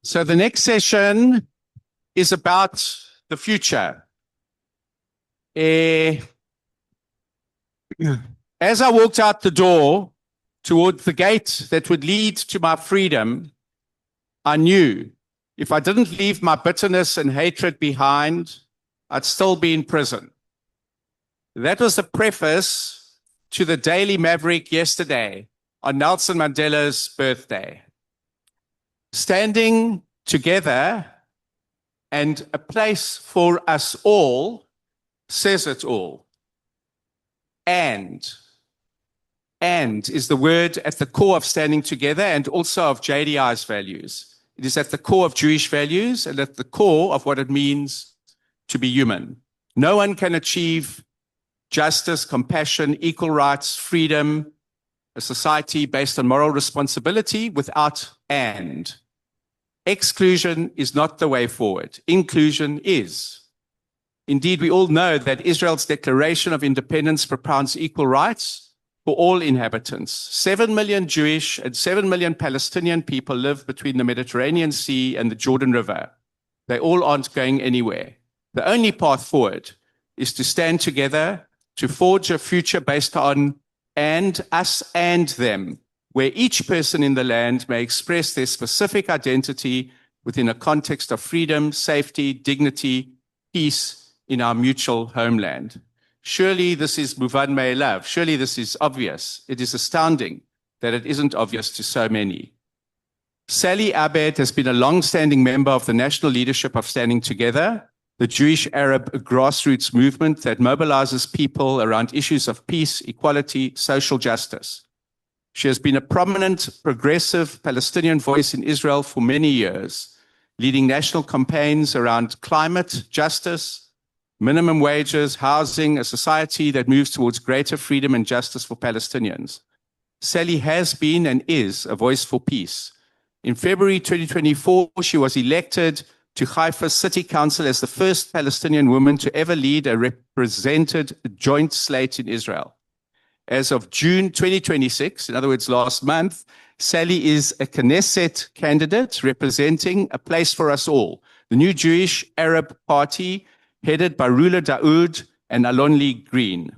So the next session is about the future. As I walked out the door toward the gate that would lead to my freedom, I knew if I didn't leave my bitterness and hatred behind, I'd still be in prison. That was the preface to the Daily Maverick yesterday on Nelson Mandela's birthday. Standing together and a place for us all says it all. And is the word at the core of standing together and also of JDI's values. It is at the core of Jewish values and at the core of what it means to be human. No one can achieve justice, compassion, equal rights, freedom, a society based on moral responsibility without and. Exclusion is not the way forward. Inclusion is. Indeed, we all know that Israel's Declaration of Independence propounds equal rights for all inhabitants. 7 million Jewish and 7 million Palestinian people live between the Mediterranean Sea and the Jordan River. They all aren't going anywhere. The only path forward is to stand together, to forge a future based on and us and them, where each person in the land may express their specific identity within a context of freedom, safety, dignity, peace in our mutual homeland. Surely this is Muvan Me'elav. Surely this is obvious. It is astounding that it isn't obvious to so many. Sally Abed has been a long-standing member of the national leadership of Standing Together, the Jewish Arab grassroots movement that mobilizes people around issues of peace, equality, social justice. She has been a prominent, progressive Palestinian voice in Israel for many years, leading national campaigns around climate, justice, minimum wages, housing, a society that moves towards greater freedom and justice for Palestinians. Sally has been and is a voice for peace. In February 2024, she was elected to Haifa City Council as the first Palestinian woman to ever lead a represented joint slate in Israel. As of June 2026, in other words, last month, Sally is a Knesset candidate representing A Place for Us All, the new Jewish Arab party headed by Rula Daoud and Alon-Lee Green.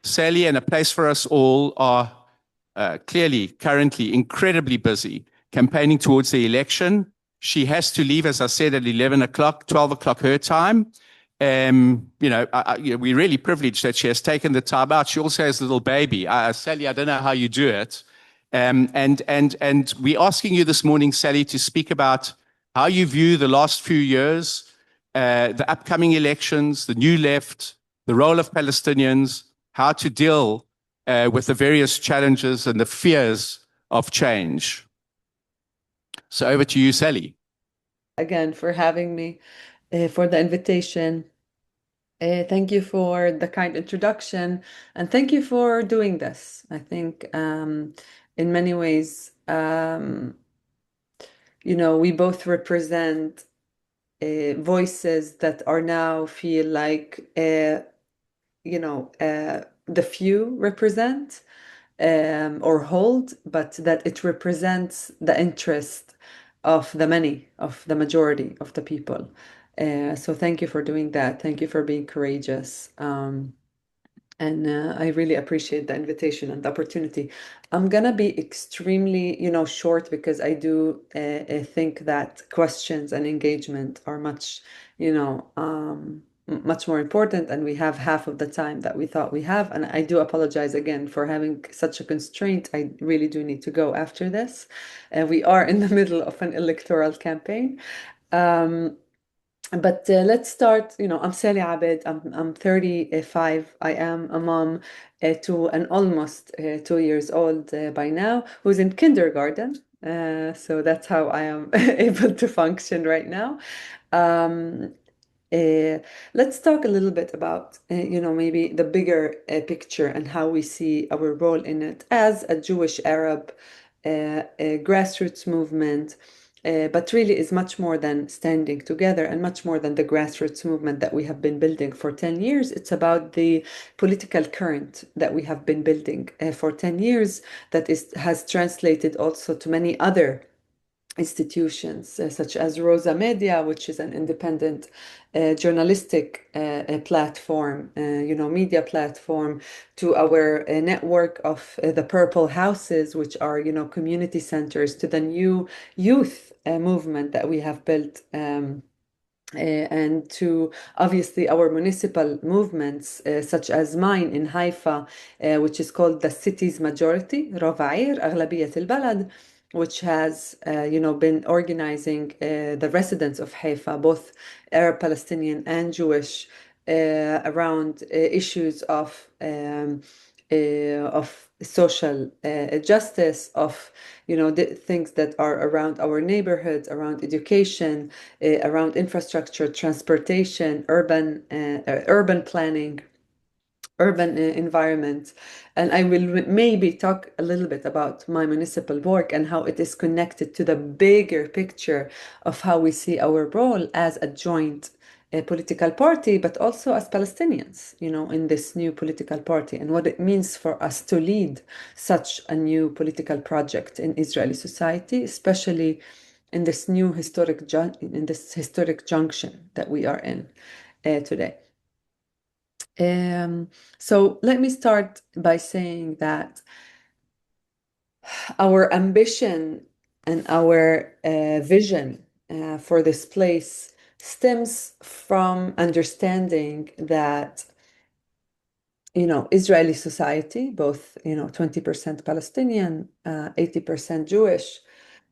Sally and A Place for Us All are currently incredibly busy campaigning towards the election. She has to leave, as I said, at 11 o'clock, 12 o'clock her time. We're really privileged that she has taken the time out. She also has a little baby. Sally, I don't know how you do it. And we're asking you this morning, Sally, to speak about how you view the last few years, the upcoming elections, the new left, the role of Palestinians, how to deal with the various challenges and the fears of change. So over to you, Sally. Again, for having me, for the invitation. Thank you for the kind introduction, and thank you for doing this. I think in many ways, we both represent voices that are now feel like, the few represent or hold, but that it represents the interest of the many, of the majority of the people. So thank you for doing that. Thank you for being courageous. And I really appreciate the invitation and the opportunity. I'm gonna be extremely, short because I do think that questions and engagement are much, much more important, and we have half of the time that we thought we have. And I do apologize again for having such a constraint. I really do need to go after this. We are in the middle of an electoral campaign. But let's start. I'm Sally Abed. I'm 35. I am a mom to an almost 2 years old by now, who's in kindergarten. So that's how I am able to function right now. Let's talk a little bit about, maybe the bigger picture and how we see our role in it as a Jewish Arab grassroots movement. But really is much more than standing together and much more than the grassroots movement that we have been building for 10 years. It's about the political current that we have been building for 10 years that has translated also to many other institutions such as Rosa Media, which is an independent journalistic platform, media platform, to our network of the Purple Houses, which are, community centers, to the new youth movement that we have built. And to obviously our municipal movements, such as mine in Haifa, which is called the city's majority, ربع عير أغلبية البلد, which has, been organizing the residents of Haifa, both Arab, Palestinian, and Jewish, around issues of social justice, of the things that are around our neighborhoods, around education, around infrastructure, transportation, urban planning, urban environment. And I will maybe talk a little bit about my municipal work and how it is connected to the bigger picture of how we see our role as a joint political party, but also as Palestinians, in this new political party, and what it means for us to lead such a new political project in Israeli society, especially in this new historic junction that we are in today. So let me start by saying that our ambition and our vision for this place stems from understanding that, Israeli society, both, 20% Palestinian, 80% Jewish,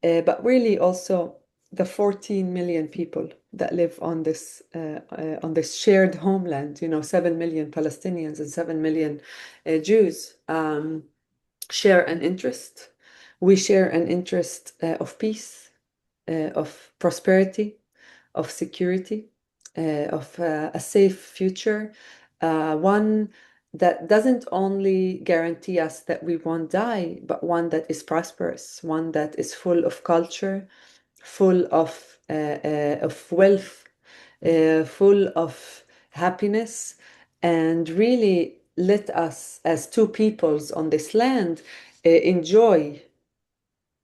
but really also the 14 million people that live on this shared homeland, 7 million Palestinians and 7 million Jews, share an interest. We share an interest of peace, of prosperity, of security, of a safe future, one that doesn't only guarantee us that we won't die, but one that is prosperous, one that is full of culture, full of wealth, full of happiness, and really let us, as two peoples on this land, enjoy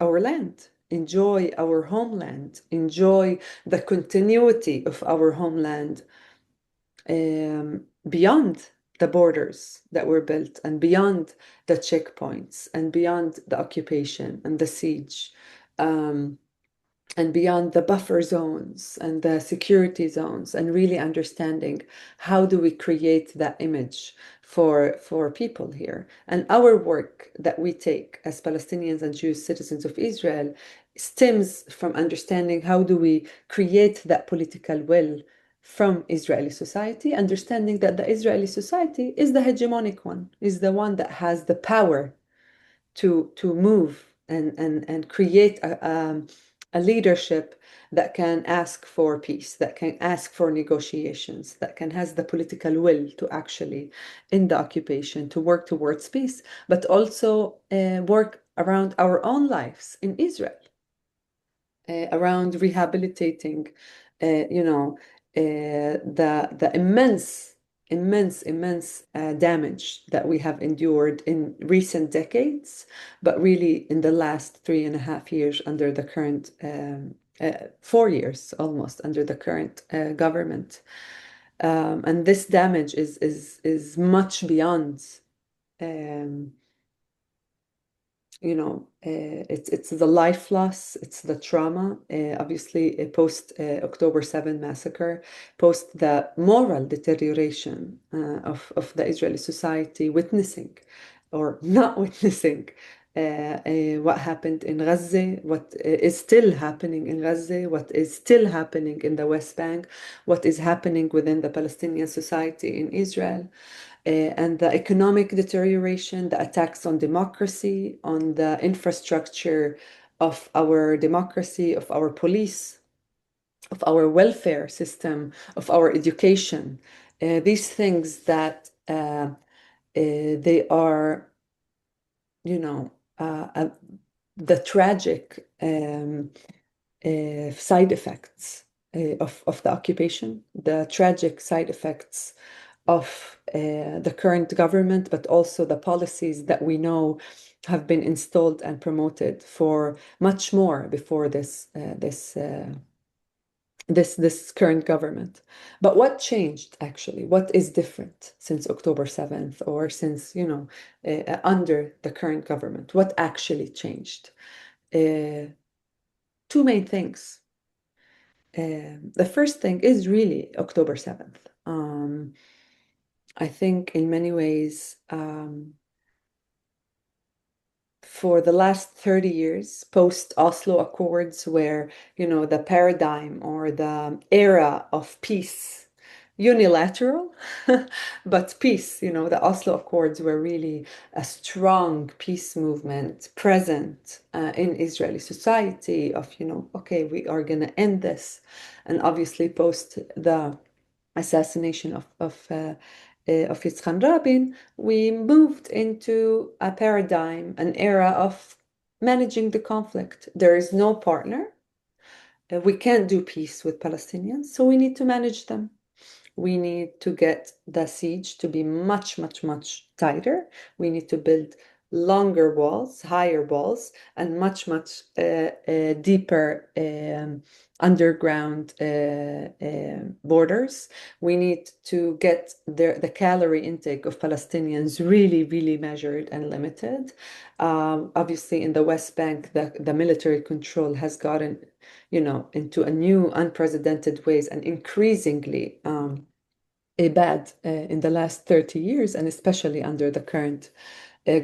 our land, enjoy our homeland, enjoy the continuity of our homeland beyond the borders that were built, and beyond the checkpoints, and beyond the occupation and the siege, and beyond the buffer zones and the security zones, and really understanding how do we create that image for people here. And our work that we take as Palestinians and Jewish citizens of Israel stems from understanding how do we create that political will from Israeli society, understanding that the Israeli society is the hegemonic one, is the one that has the power to move and create a leadership that can ask for peace, that can ask for negotiations, that can has the political will to actually in the occupation to work towards peace, but also work around our own lives in Israel, around rehabilitating, the immense damage that we have endured in recent decades, but really in the last 3.5 years under the current 4 years almost under the current government. And this damage is much beyond it's the life loss, it's the trauma, obviously post October 7 massacre, post the moral deterioration of the Israeli society, witnessing or not witnessing what happened in Gaza, what is still happening in Gaza, what is still happening in the West Bank, what is happening within the Palestinian society in Israel. And the economic deterioration, the attacks on democracy, on the infrastructure of our democracy, of our police, of our welfare system, of our education. These things that they are, the tragic side effects of the occupation, the tragic side effects of the current government, but also the policies that we know have been installed and promoted for much more before this current government. But what changed actually? What is different since October 7th or since, under the current government? What actually changed? Two main things. The first thing is really October 7th. I think in many ways, for the last 30 years, post-Oslo Accords, where, the paradigm or the era of peace, unilateral, but peace, the Oslo Accords were really a strong peace movement present in Israeli society of, okay, we are going to end this. And obviously post the assassination of Yitzhak Rabin, we moved into a paradigm, an era of managing the conflict. There is no partner. We can't do peace with Palestinians, so we need to manage them. We need to get the siege to be much, much, much tighter. We need to build longer walls, higher walls, and much, much deeper underground borders. We need to get the calorie intake of Palestinians really, really measured and limited. Obviously, in the West Bank, the military control has gotten, into a new, unprecedented ways and increasingly bad in the last 30 years, and especially under the current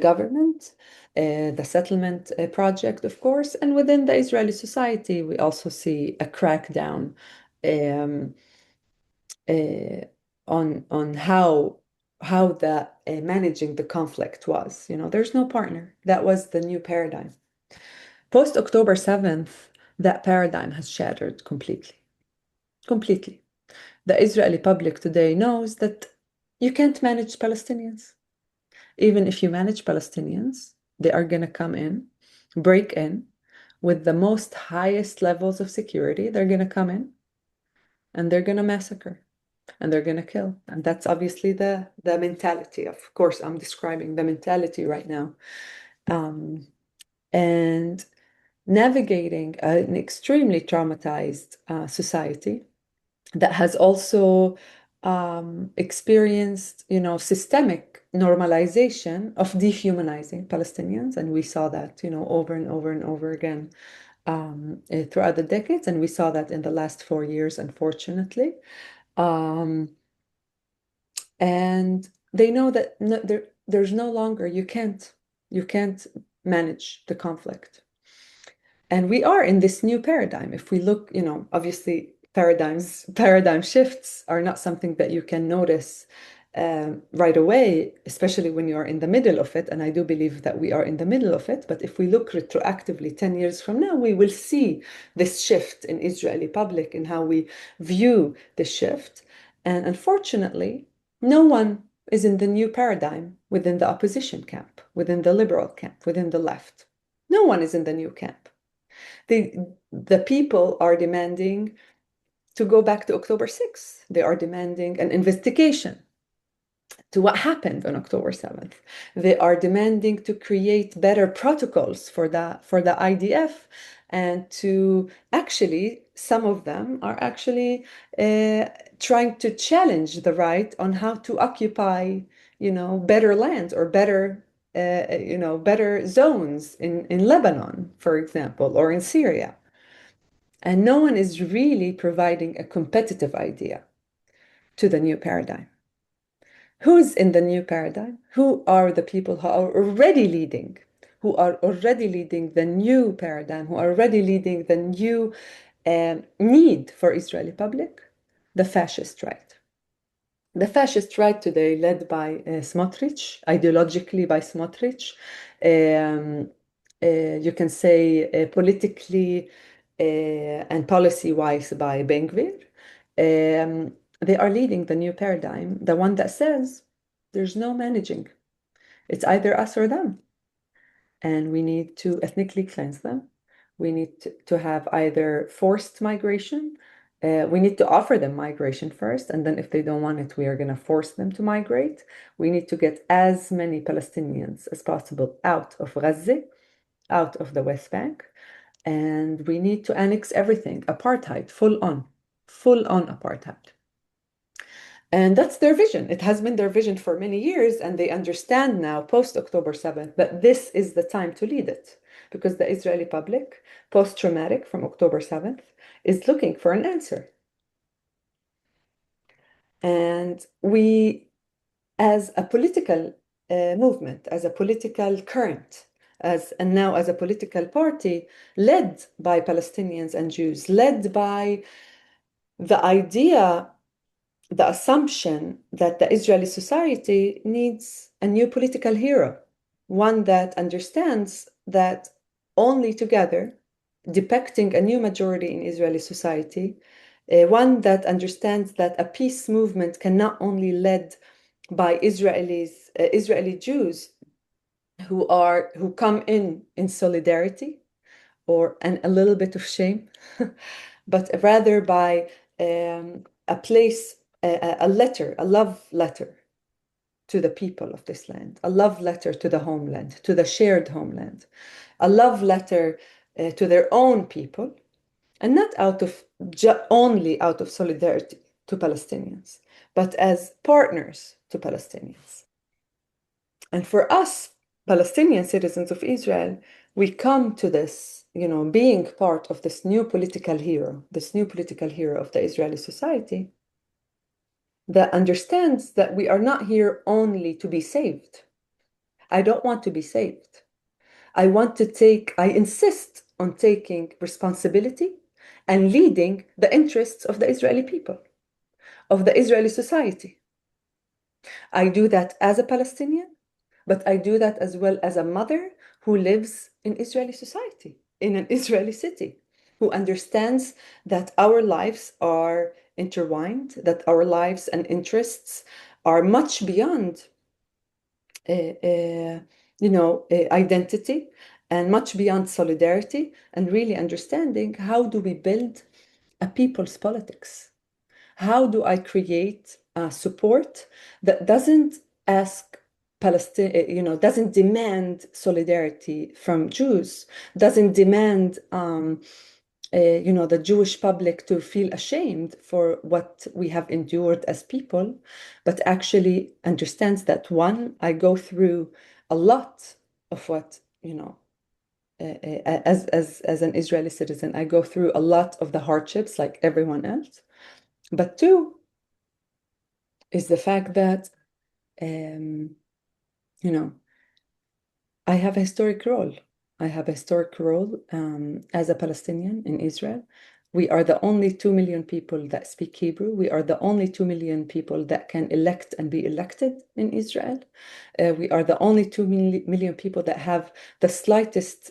government, the settlement project, of course, and within the Israeli society, we also see a crackdown um, on how the managing the conflict was. There's no partner. That was the new paradigm. Post October 7th, that paradigm has shattered completely. Completely. The Israeli public today knows that you can't manage Palestinians. Even if you manage Palestinians, they are going to come in, break in with the most highest levels of security. They're going to come in and they're going to massacre and they're going to kill. And that's obviously the mentality. Of course, I'm describing the mentality right now. And navigating an extremely traumatized society that has also experienced, systemic normalization of dehumanizing Palestinians. And we saw that, over and over and over again throughout the decades. And we saw that in the last 4 years, unfortunately. And they know that there's no longer, you can't manage the conflict. And we are in this new paradigm. If we look, obviously paradigm shifts are not something that you can notice right away, especially when you are in the middle of it. And I do believe that we are in the middle of it. But if we look retroactively 10 years from now, we will see this shift in Israeli public and how we view the shift. And unfortunately, no one is in the new paradigm within the opposition camp, within the liberal camp, within the left. No one is in the new camp. The people are demanding to go back to October 6th. They are demanding an investigation to what happened on October 7th. They are demanding to create better protocols for the IDF, and to actually, some of them are actually trying to challenge the right on how to occupy, better land or better better zones in Lebanon, for example, or in Syria. And no one is really providing a competitive idea to the new paradigm. Who's in the new paradigm? Who are the people who are already leading, the new paradigm, who are already leading the new need for Israeli public? The fascist right. The fascist right today, led by Smotrich, ideologically by Smotrich, you can say politically and policy-wise by Ben Gvir. They are leading the new paradigm, the one that says there's no managing. It's either us or them. And we need to ethnically cleanse them. We need to have either forced migration We need to offer them migration first, and then if they don't want it, we are going to force them to migrate. We need to get as many Palestinians as possible out of Gaza, out of the West Bank, and we need to annex everything, apartheid, full on apartheid. And that's their vision. It has been their vision for many years, and they understand now, post October 7th, that this is the time to lead it, because the Israeli public, post-traumatic from October 7th, is looking for an answer. And we, as a political movement, as a political current, and now as a political party, led by Palestinians and Jews, led by the idea, the assumption that the Israeli society needs a new political hero, one that understands that only together, depicting a new majority in Israeli society, one that understands that a peace movement cannot only led by Israeli Jews who come in solidarity or a little bit of shame, but rather by a place, a letter, a love letter to the people of this land, a love letter to the homeland, to the shared homeland, a love letter to their own people, and not only out of solidarity to Palestinians, but as partners to Palestinians. And for us, Palestinian citizens of Israel, we come to this, being part of this new political hero of the Israeli society that understands that we are not here only to be saved. I don't want to be saved. I insist on taking responsibility and leading the interests of the Israeli people, of the Israeli society. I do that as a Palestinian, but I do that as well as a mother who lives in Israeli society, in an Israeli city, who understands that our lives are intertwined, that our lives and interests are much beyond identity and much beyond solidarity, and really understanding how do we build a people's politics? How do I create support that doesn't ask Palestine, doesn't demand solidarity from Jews, doesn't demand, the Jewish public to feel ashamed for what we have endured as people, but actually understands that one, I go through a lot of what, as an Israeli citizen, I go through a lot of the hardships like everyone else. But two is the fact that, I have a historic role. I have a historic role as a Palestinian in Israel. We are the only 2 million people that speak Hebrew. We are the only 2 million people that can elect and be elected in Israel. We are the only 2 million people that have the slightest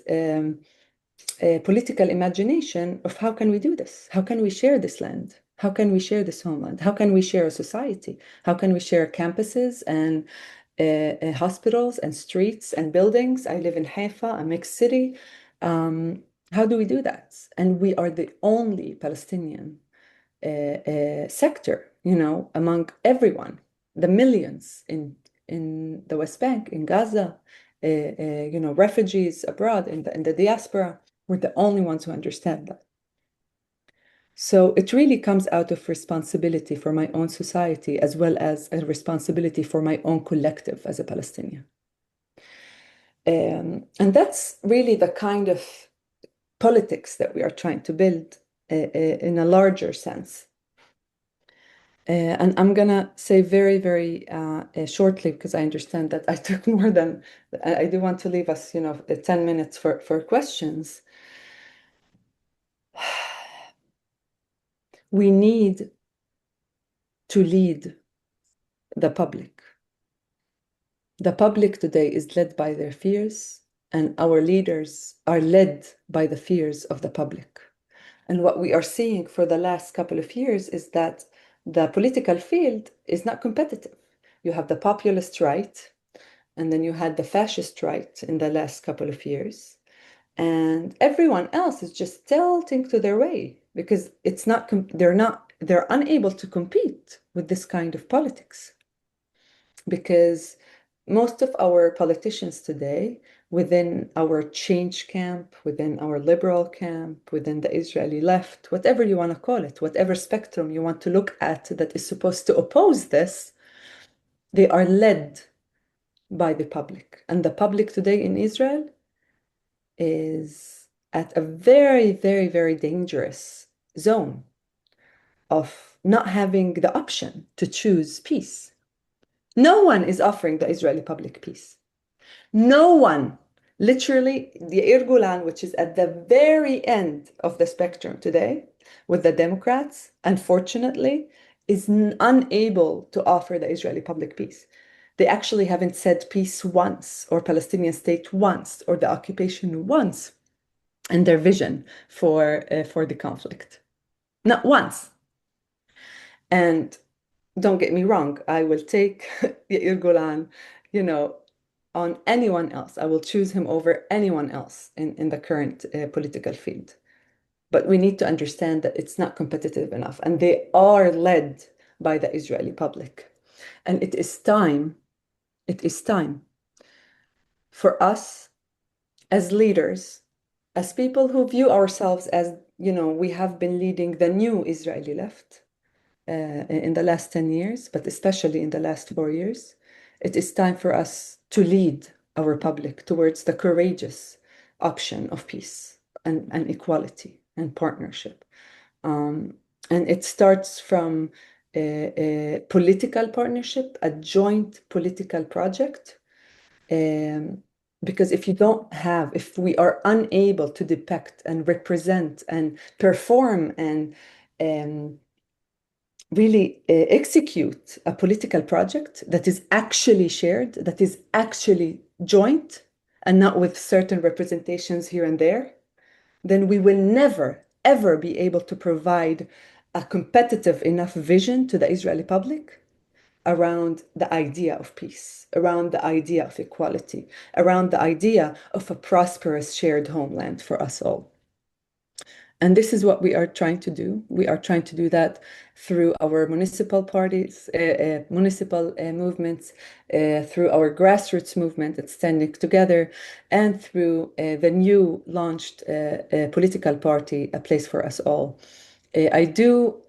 political imagination of how can we do this? How can we share this land? How can we share this homeland? How can we share a society? How can we share campuses and hospitals and streets and buildings? I live in Haifa, a mixed city. How do we do that? And we are the only Palestinian sector, among everyone, the millions in the West Bank, in Gaza, refugees abroad, in the diaspora. We're the only ones who understand that. So it really comes out of responsibility for my own society, as well as a responsibility for my own collective as a Palestinian. And that's really the kind of politics that we are trying to build in a larger sense. And I'm gonna say very, very shortly, because I understand that I took more than, I do want to leave us, 10 minutes for questions. We need to lead the public. The public today is led by their fears, and our leaders are led by the fears of the public. And what we are seeing for the last couple of years is that the political field is not competitive. You have the populist right, and then you had the fascist right in the last couple of years. And everyone else is just tilting to their way. because they're unable to compete with this kind of politics. Because most of our politicians today, within our change camp, within our liberal camp, within the Israeli left, whatever you want to call it, whatever spectrum you want to look at that is supposed to oppose this, they are led by the public. And the public today in Israel is at a very, very, very dangerous zone of not having the option to choose peace. No one is offering the Israeli public peace. No one. Literally, the Yair Golan, which is at the very end of the spectrum today with the Democrats, unfortunately, is unable to offer the Israeli public peace. They actually haven't said peace once, or Palestinian state once, or the occupation once in their vision for the conflict. Not once. And don't get me wrong, I will take Yair Golan, on anyone else. I will choose him over anyone else in the current political field. But we need to understand that it's not competitive enough, and they are led by the Israeli public. And it is time for us as leaders, as people who view ourselves as, we have been leading the new Israeli left in the last 10 years, but especially in the last 4 years. It is time for us to lead our public towards the courageous option of peace and equality and partnership. And it starts from a political partnership, a joint political project. Because if we are unable to depict and represent and perform and really execute a political project that is actually shared, that is actually joint, and not with certain representations here and there, then we will never, ever be able to provide a competitive enough vision to the Israeli public around the idea of peace, around the idea of equality, around the idea of a prosperous shared homeland for us all. And this is what we are trying to do. We are trying to do that through our municipal parties, municipal movements, through our grassroots movement that's standing together, and through the new launched political party, A Place for Us All. I do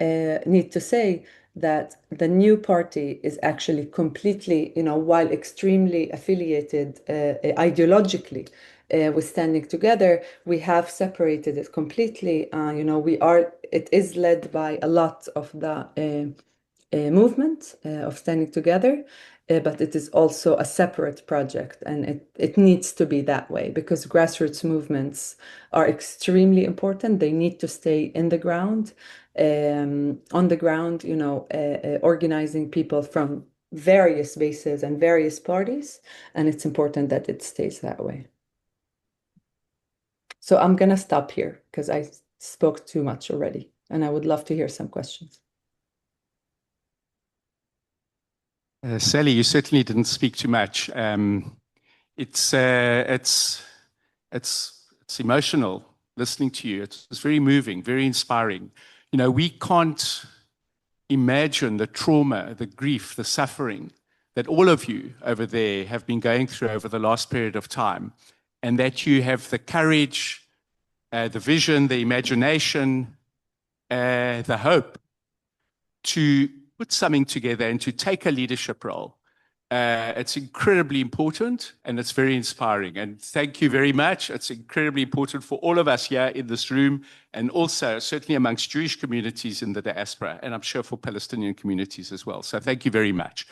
need to say that the new party is actually completely, while extremely affiliated ideologically with Standing Together, we have separated it completely. It is led by a lot of the movement of Standing Together, but it is also a separate project, and it needs to be that way because grassroots movements are extremely important. They need to stay in the ground, on the ground, organizing people from various bases and various parties, and it's important that it stays that way. So I'm going to stop here because I spoke too much already, and I would love to hear some questions. Sally, you certainly didn't speak too much. It's emotional listening to you. It's very moving, very inspiring. We can't imagine the trauma, the grief, the suffering that all of you over there have been going through over the last period of time, and that you have the courage, the vision, the imagination, the hope to put something together and to take a leadership role. It's incredibly important and it's very inspiring. And thank you very much. It's incredibly important for all of us here in this room, and also certainly amongst Jewish communities in the diaspora, and I'm sure for Palestinian communities as well. So thank you very much.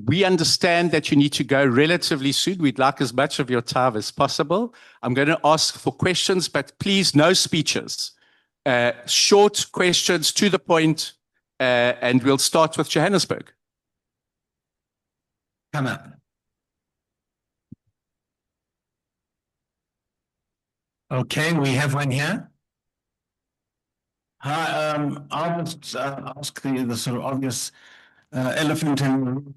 We understand that you need to go relatively soon. We'd like as much of your time as possible. I'm going to ask for questions, but please, no speeches. Short questions to the point, and we'll start with Johannesburg. Come up. Okay, we have one here. Hi, I'll just ask the sort of obvious elephant in the room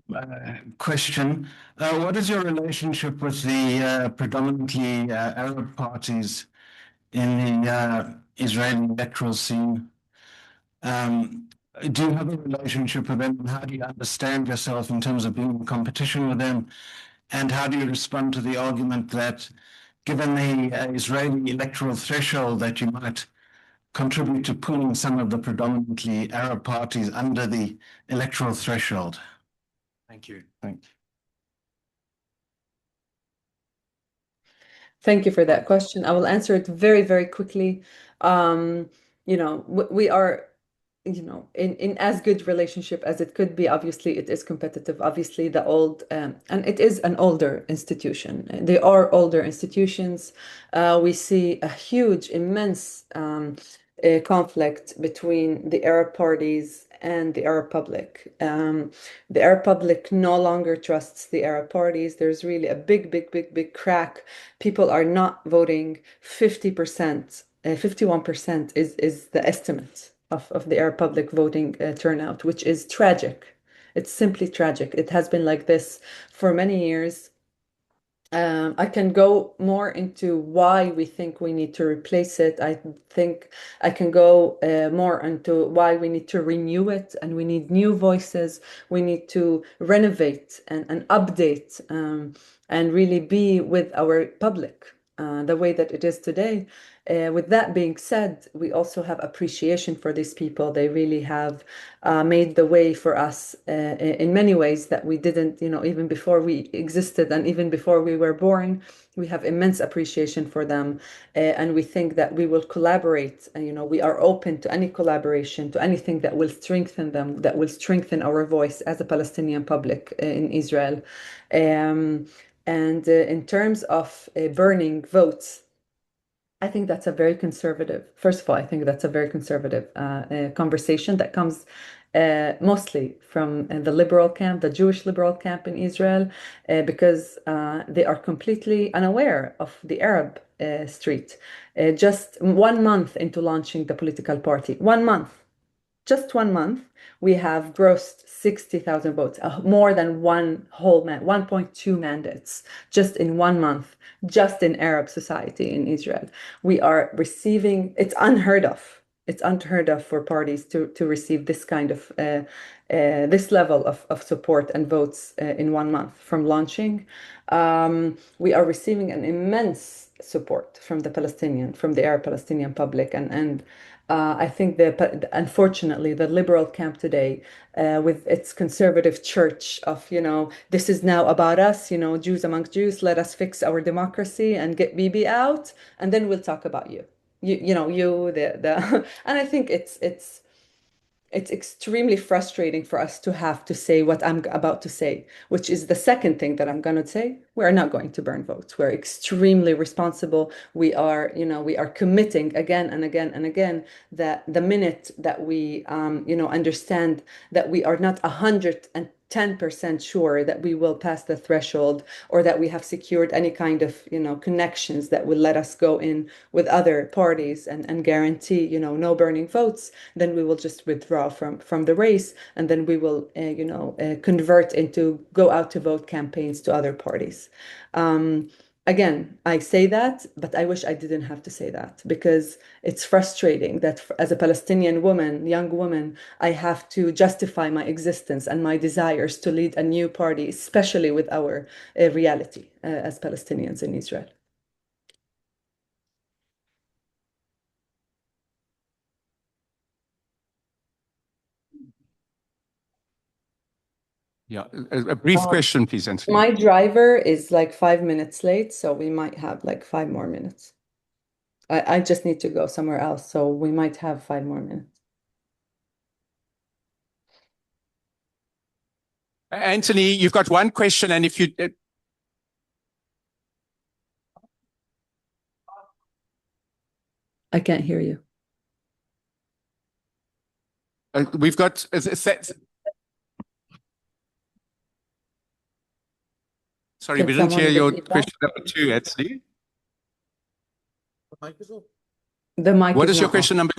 question. What is your relationship with the predominantly Arab parties in the Israeli electoral scene? Do you have a relationship with them? How do you understand yourself in terms of being in competition with them? And how do you respond to the argument that given the Israeli electoral threshold that you might contribute to pulling some of the predominantly Arab parties under the electoral threshold? Thank you. Thanks. Thank you for that question. I will answer it very, very quickly. We are, in as good relationship as it could be. Obviously, it is competitive. Obviously, and it is an older institution. They are older institutions. We see a huge, immense conflict between the Arab parties and the Arab public. The Arab public no longer trusts the Arab parties. There's really a big crack. People are not voting. 50%, 51% is the estimate of the Arab public voting turnout, which is tragic. It's simply tragic. It has been like this for many years. I can go more into why we think we need to replace it. I think I can go more into why we need to renew it, and we need new voices. We need to renovate and update and really be with our public the way that it is today. With that being said, we also have appreciation for these people. They really have made the way for us in many ways that we didn't, even before we existed and even before we were born. We have immense appreciation for them, and we think that we will collaborate. We are open to any collaboration, to anything that will strengthen them, that will strengthen our voice as a Palestinian public in Israel. And in terms of burning votes, I think that's a very conservative, first of all, I think that's a very conservative conversation that comes mostly from the liberal camp, the Jewish liberal camp in Israel, because they are completely unaware of the Arab street. Just 1 month into launching the political party, 1 month, just 1 month, we have grossed 60,000 votes, more than 1.2 mandates just in 1 month, just in Arab society in Israel. We are receiving, it's unheard of. It's unheard of for parties to receive this kind of, this level of support and votes in 1 month from launching. We are receiving an immense support from the Arab Palestinian public, and I think unfortunately, the liberal camp today, with its conservative church of, this is now about us, Jews among Jews, let us fix our democracy and get Bibi out, and then we'll talk about you. And I think it's extremely frustrating for us to have to say what I'm about to say, which is the second thing that I'm going to say. We're not going to burn votes. We're extremely responsible. We are committing again and again and again that the minute that we, understand that we are not 110% sure that we will pass the threshold, or that we have secured any kind of, connections that will let us go in with other parties and guarantee, no burning votes, then we will just withdraw from the race, and then we will, convert into go out to vote campaigns to other parties. Again, I say that, but I wish I didn't have to say that, because it's frustrating that as a Palestinian woman, young woman, I have to justify my existence and my desires to lead a new party, especially with our reality as Palestinians in Israel. Yeah, a brief question, please, Anthony. My driver is like 5 minutes late, so we might have like 5 more minutes. I just need to go somewhere else, so we might have 5 more minutes. Anthony, you've got one question, and if you... I can't hear you. We've got... Sorry, we didn't hear your question number 2, Anthony. The mic is on. The mic What is is your not question on. number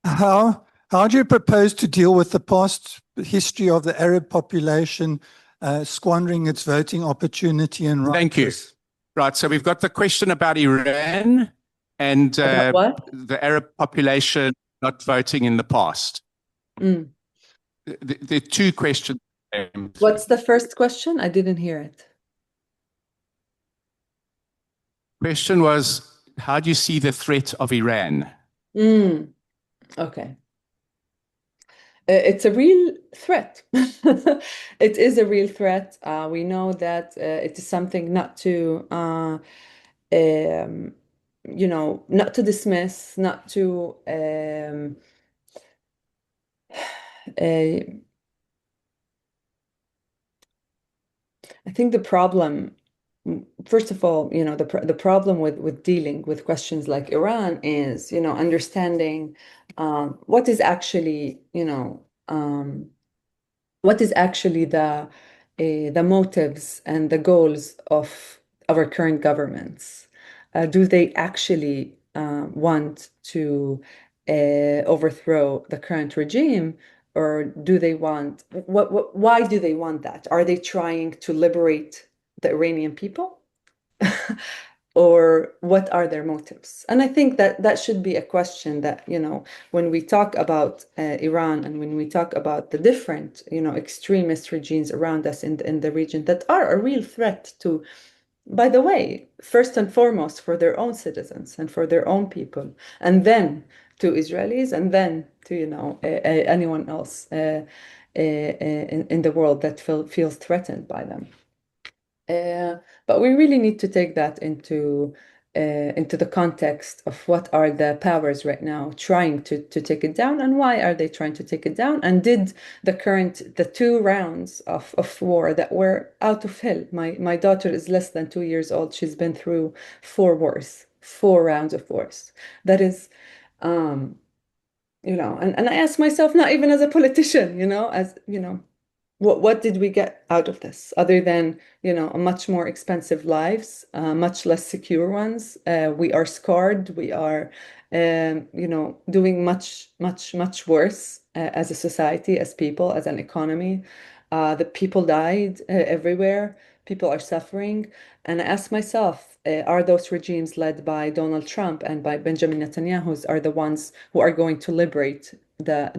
How do you propose to deal with the past history of the Arab population squandering its voting opportunity and rights? Thank you. Right, so we've got the question about Iran and About what? the Arab population not voting in the past. Mm. There are two questions. What's the first question? I didn't hear it. Question was, how do you see the threat of Iran? Okay. It's a real threat. It is a real threat. We know that it is something not to, not to dismiss, not to, I think the problem, first of all, the problem with dealing with questions like Iran is, understanding what is actually, what is actually the motives and the goals of our current governments. Do they actually want to overthrow the current regime, or do they want why do they want that? Are they trying to liberate the Iranian people? Or what are their motives? And I think that should be a question that, when we talk about Iran, and when we talk about the different, extremist regimes around us in the region that are a real threat to, by the way, first and foremost for their own citizens and for their own people, and then to Israelis, and then to, anyone else in the world that feels threatened by them. But we really need to take that into the context of what are the powers right now trying to take it down, and why are they trying to take it down? And did the 2 rounds of war that were out of hell? My daughter is less than 2 years old. She's been through 4 wars, 4 rounds of wars. That is, and I ask myself, not even as a politician, as what did we get out of this, other than, a much more expensive lives, much less secure ones? We are scarred. We are, doing much worse as a society, as people, as an economy. The people died everywhere. People are suffering. And I ask myself, are those regimes led by Donald Trump and by Benjamin Netanyahu are the ones who are going to liberate the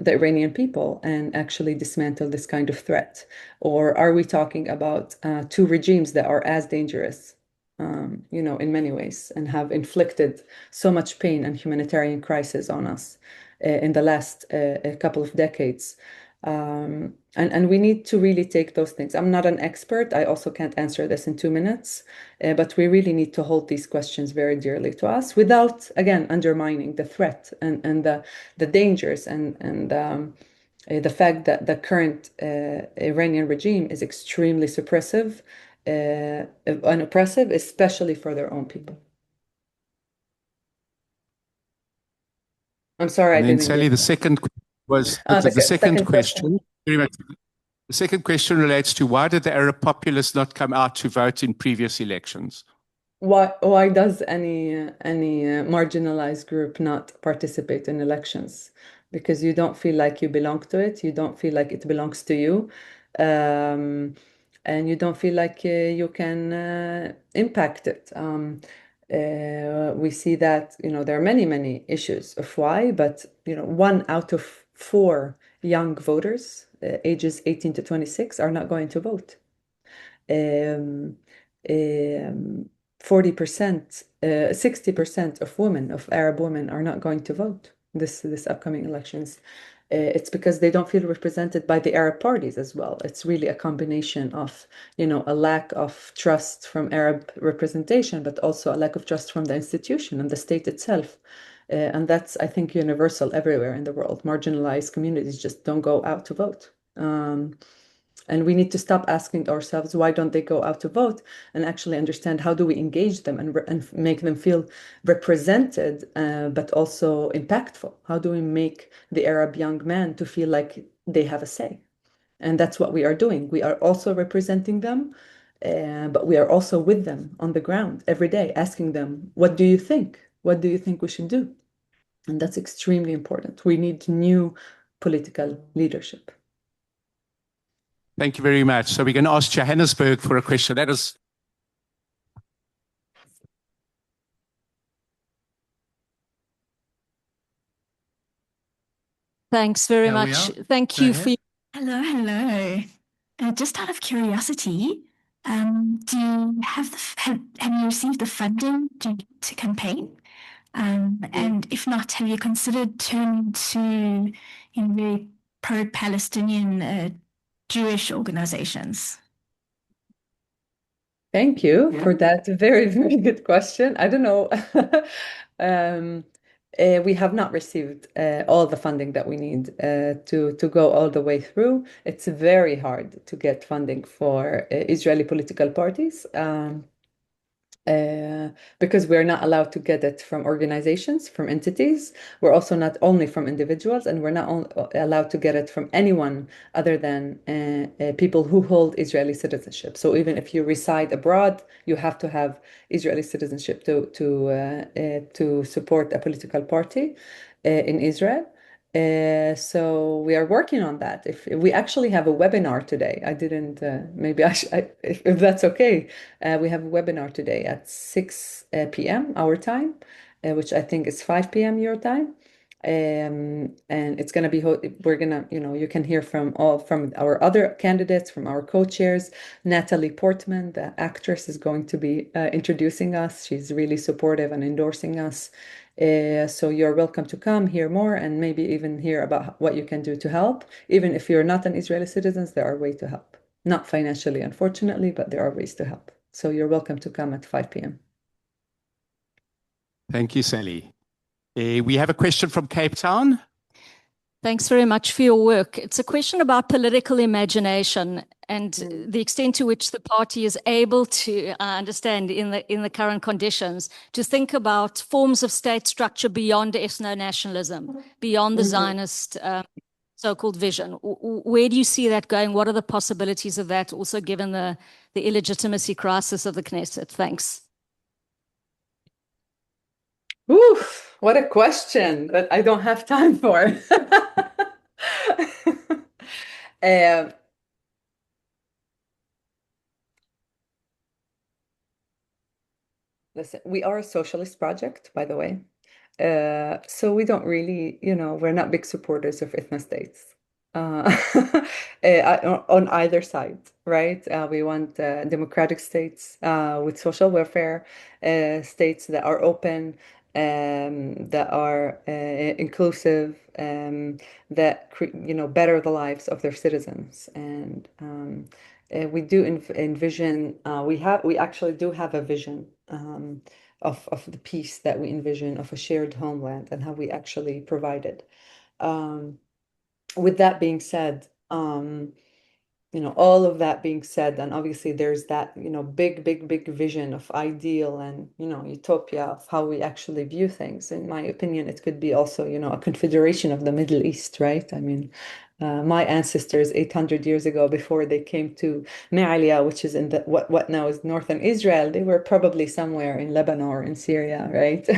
Iranian people and actually dismantle this kind of threat? Or are we talking about 2 regimes that are as dangerous, in many ways, and have inflicted so much pain and humanitarian crisis on us in the last couple of decades? And we need to really take those things. I'm not an expert. I also can't answer this in 2 minutes, but we really need to hold these questions very dearly to us, without, again, undermining the threat and the dangers and the fact that the current Iranian regime is extremely suppressive and oppressive, especially for their own people. I'm sorry, I And then, didn't Sally, get the that. second was The the second question. question. Very much. The second question relates to, why did the Arab populace not come out to vote in previous elections? Why does any marginalized group not participate in elections? Because you don't feel like you belong to it. You don't feel like it belongs to you, and you don't feel like you can impact it. We see that, there are many issues of why, but 1 out of 4 young voters, ages 18 to 26, are not going to vote. 40%, 60% of Arab women are not going to vote this upcoming elections. It's because they don't feel represented by the Arab parties as well. It's really a combination of, a lack of trust from Arab representation, but also a lack of trust from the institution and the state itself. And that's, I think, universal everywhere in the world. Marginalized communities just don't go out to vote. And we need to stop asking ourselves, why don't they go out to vote, and actually understand, how do we engage them and make them feel represented, but also impactful? How do we make the Arab young man to feel like they have a say? And that's what we are doing. We are also representing them, but we are also with them on the ground every day, asking them, what do you think? What do you think we should do? And that's extremely important. We need new political leadership. Thank you very much. So we're going to ask Johannesburg for a question. That is. Thanks very There we much. are. Thank Go you ahead. for Hello, hello. Just out of curiosity, do you have you received the funding to campaign? And if not, have you considered turning to very pro-Palestinian Jewish organizations? Thank you for that very, very good question. I don't know. We have not received all the funding that we need to go all the way through. It's very hard to get funding for Israeli political parties. Because we're not allowed to get it from organizations, from entities. We're also not only from individuals, and we're not allowed to get it from anyone other than people who hold Israeli citizenship. So even if you reside abroad, you have to have Israeli citizenship to support a political party in Israel. So we are working on that. If we actually have a webinar today, I didn't, maybe if that's okay, we have a webinar today at 6 p.m. our time, which I think is 5 p.m. your time. And it's going to be, we're going to, you can hear from our other candidates, from our co-chairs. Natalie Portman, the actress, is going to be introducing us. She's really supportive and endorsing us. So you're welcome to come, hear more, and maybe even hear about what you can do to help. Even if you're not an Israeli citizen, there are ways to help. Not financially, unfortunately, but there are ways to help. So you're welcome to come at 5 p.m. Thank you, Sally. We have a question from Cape Town. Thanks very much for your work. It's a question about political imagination and the extent to which the party is able to understand in the current conditions to think about forms of state structure beyond ethno-nationalism, beyond the Zionist so-called vision. Where do you see that going? What are the possibilities of that, also given the illegitimacy crisis of the Knesset? Thanks. Oof, what a question that I don't have time for. Listen, we are a socialist project, by the way. So we don't really, we're not big supporters of ethno-states on either side, right? We want democratic states with social welfare, states that are open, that are inclusive, that better the lives of their citizens. And we do envision. We actually do have a vision of the peace that we envision of a shared homeland and how we actually provide it. With that being said, all of that being said, and obviously there's that, big vision of ideal and, utopia of how we actually view things. In my opinion, it could be also, a confederation of the Middle East, right? I mean, my ancestors 800 years ago, before they came to Me'alia, which is in what now is northern Israel, they were probably somewhere in Lebanon or in Syria, right?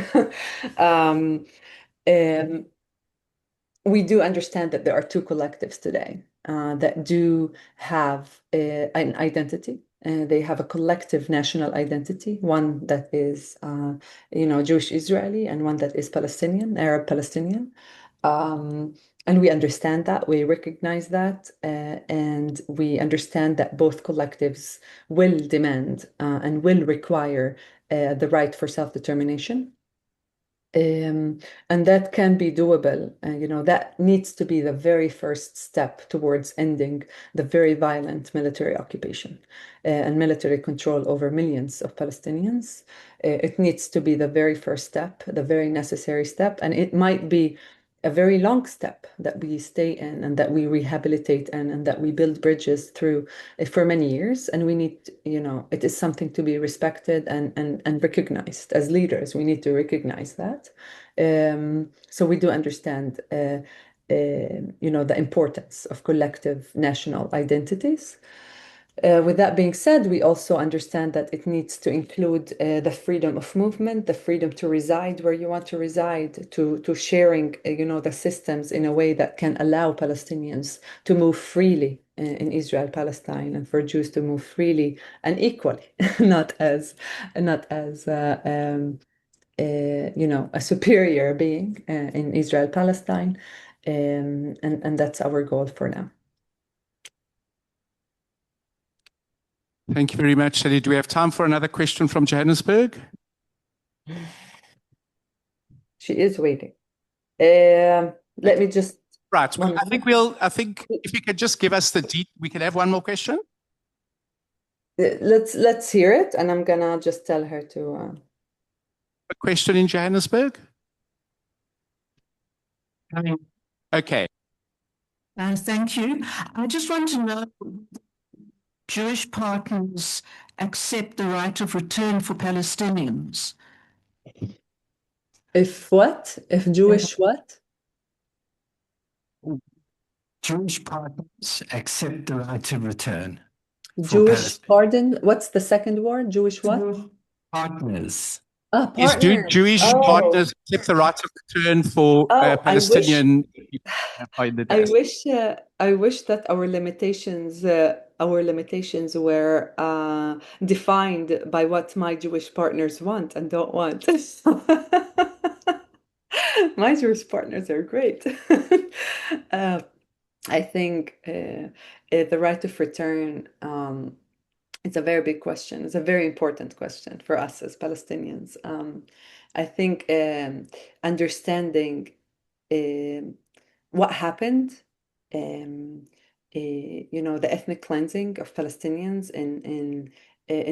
We do understand that there are two collectives today that do have an identity. They have a collective national identity, one that is, Jewish Israeli, and one that is Palestinian, Arab Palestinian. And we understand that, we recognize that, and we understand that both collectives will demand and will require the right for self-determination. And that can be doable. That needs to be the very first step towards ending the very violent military occupation and military control over millions of Palestinians. It needs to be the very first step, the very necessary step, and it might be a very long step that we stay in and that we rehabilitate and that we build bridges through for many years. And we need, it is something to be respected and recognized as leaders. We need to recognize that. So we do understand the importance of collective national identities. With that being said, we also understand that it needs to include the freedom of movement, the freedom to reside where you want to reside, to sharing, the systems in a way that can allow Palestinians to move freely in Israel, Palestine, and for Jews to move freely and equally, not as a superior being in Israel, Palestine, and that's our goal for now. Thank you very much, Sally. Do we have time for another question from Johannesburg? She is waiting. Let me just. Right. Well, I think if you could just give us we can have one more question. Let's hear it, and I'm gonna just tell her to. A question in Johannesburg? Okay. Thank you. I just want to know, Jewish partners accept the right of return for Palestinians? If what? If Jewish what? Jewish partners accept the right of return. Jewish pardon? What's the second word? Jewish what? Partners. Partners. Jewish partners accept the right of return for Palestinian? I wish that our limitations were defined by what my Jewish partners want and don't want. My Jewish partners are great. I think the right of return. It's a very big question. It's a very important question for us as Palestinians. I think understanding what happened, the ethnic cleansing of Palestinians in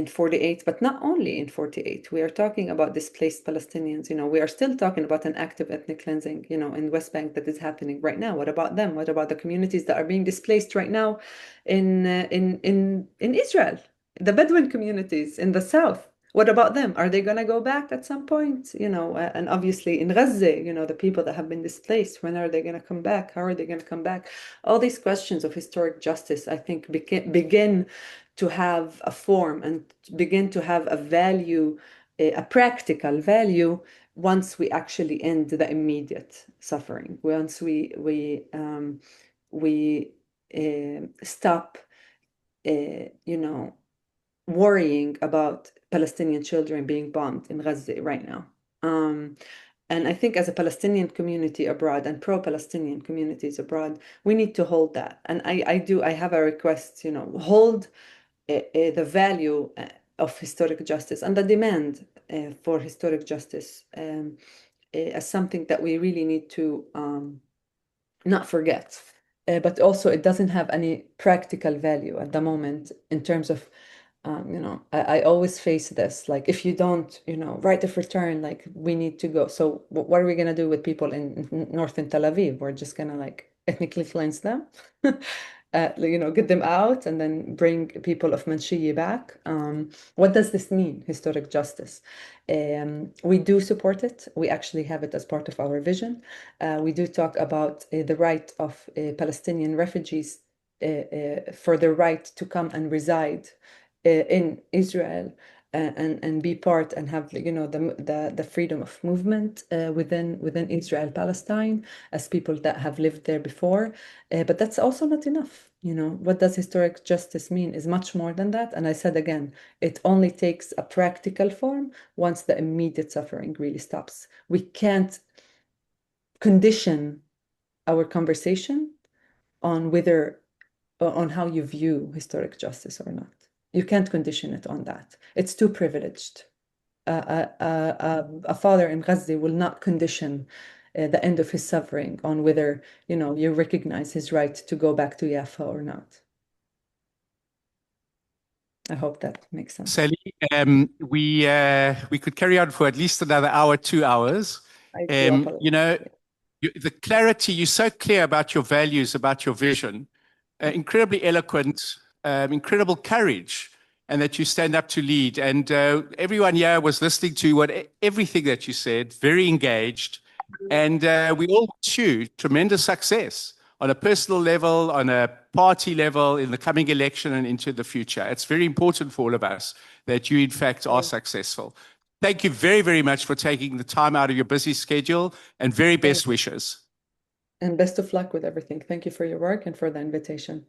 48, but not only in 48. We are talking about displaced Palestinians. We are still talking about an active ethnic cleansing, in West Bank that is happening right now. What about them? What about the communities that are being displaced right now in Israel? The Bedouin communities in the south. What about them? Are they going to go back at some point? And obviously in Gaza, the people that have been displaced, when are they going to come back? How are they going to come back? All these questions of historic justice, I think, begin to have a form and begin to have a value, a practical value, once we actually end the immediate suffering. Once we stop, worrying about Palestinian children being bombed in Gaza right now. And I think as a Palestinian community abroad and pro-Palestinian communities abroad, we need to hold that. And I have a request, hold the value of historic justice and the demand for historic justice as something that we really need to not forget. But also it doesn't have any practical value at the moment in terms of I always face this, like, if you don't, right of return, like, we need to go. So what are we going to do with people in northern Tel Aviv? We're just going to, like, ethnically cleanse them, get them out and then bring people of Manshiyya back. What does this mean, historic justice? We do support it. We actually have it as part of our vision. We do talk about the right of Palestinian refugees for the right to come and reside in Israel and be part and have the freedom of movement within Israel, Palestine, as people that have lived there before. But that's also not enough. What does historic justice mean is much more than that. And I said again, it only takes a practical form once the immediate suffering really stops. We can't condition our conversation on how you view historic justice or not. You can't condition it on that. It's too privileged. A father in Gaza will not condition the end of his suffering on whether, you recognize his right to go back to Jaffa or not. I hope that makes sense. Sally, we could carry on for at least another hour, 2 hours. The clarity, you're so clear about your values, about your vision, incredibly eloquent, incredible courage, and that you stand up to lead. And everyone here was listening to everything that you said, very engaged. And we all wish you tremendous success on a personal level, on a party level, in the coming election and into the future. It's very important for all of us that you, in fact, are successful. Thank you very, very much for taking the time out of your busy schedule, and very best wishes. And best of luck with everything. Thank you for your work and for the invitation.